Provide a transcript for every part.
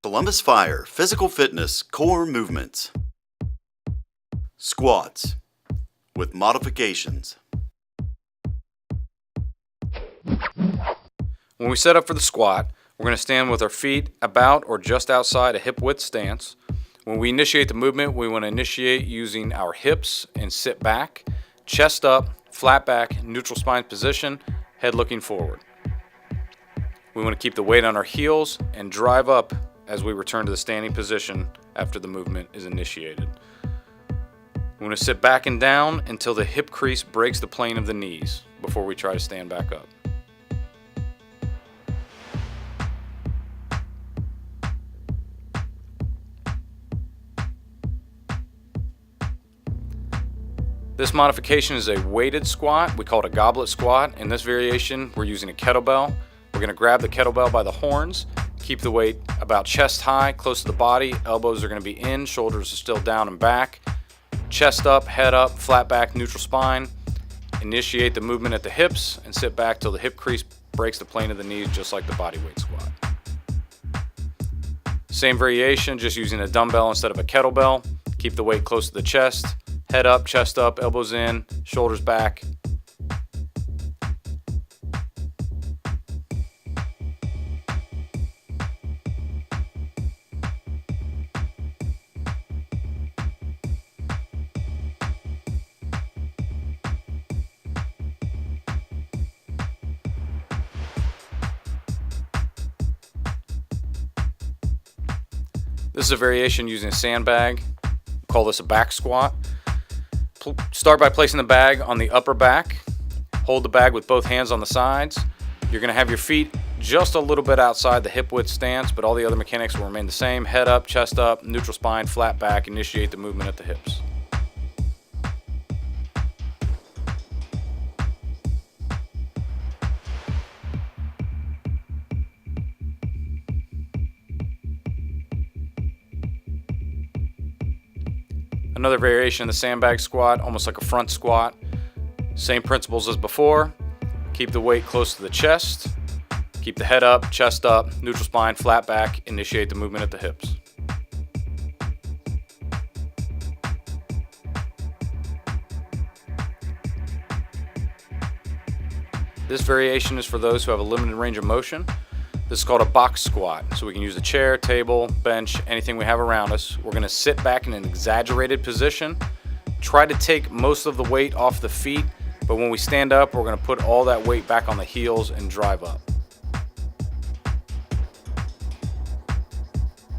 Columbus Fire Physical Fitness Core Movements. Squats with modifications. When we set up for the squat, we're going to stand with our feet about or just outside a hip width stance. When we initiate the movement, we want to initiate using our hips and sit back, chest up, flat back, neutral spine position, head looking forward. We want to keep the weight on our heels and drive up as we return to the standing position after the movement is initiated. We want to sit back and down until the hip crease breaks the plane of the knees before we try to stand back up. This modification is a weighted squat. We call it a goblet squat. In this variation, we're using a kettlebell. We're going to grab the kettlebell by the horns, keep the weight about chest high, close to the body. Elbows are going to be in, shoulders are still down and back. Chest up, head up, flat back, neutral spine. Initiate the movement at the hips and sit back till the hip crease breaks the plane of the knees, just like the body weight squat. Same variation, just using a dumbbell instead of a kettlebell. Keep the weight close to the chest. Head up, chest up, elbows in, shoulders back. This is a variation using a sandbag. We'll call this a back squat. Start by placing the bag on the upper back. Hold the bag with both hands on the sides. You're going to have your feet just a little bit outside the hip width stance, but all the other mechanics will remain the same. Head up, chest up, neutral spine, flat back. Initiate the movement at the hips. Another variation of the sandbag squat, almost like a front squat. Same principles as before. Keep the weight close to the chest. Keep the head up, chest up, neutral spine, flat back. Initiate the movement at the hips. This variation is for those who have a limited range of motion. This is called a box squat. So we can use a chair, table, bench, anything we have around us. We're going to sit back in an exaggerated position. Try to take most of the weight off the feet, but when we stand up, we're going to put all that weight back on the heels and drive up.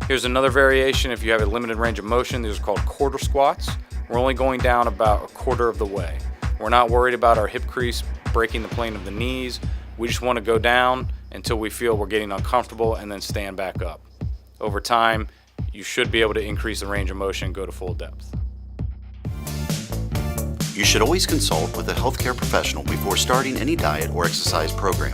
Here's another variation if you have a limited range of motion. These are called quarter squats. We're only going down about a quarter of the way. We're not worried about our hip crease breaking the plane of the knees. We just want to go down until we feel we're getting uncomfortable and then stand back up. Over time, you should be able to increase the range of motion and go to full depth. You should always consult with a healthcare professional before starting any diet or exercise program.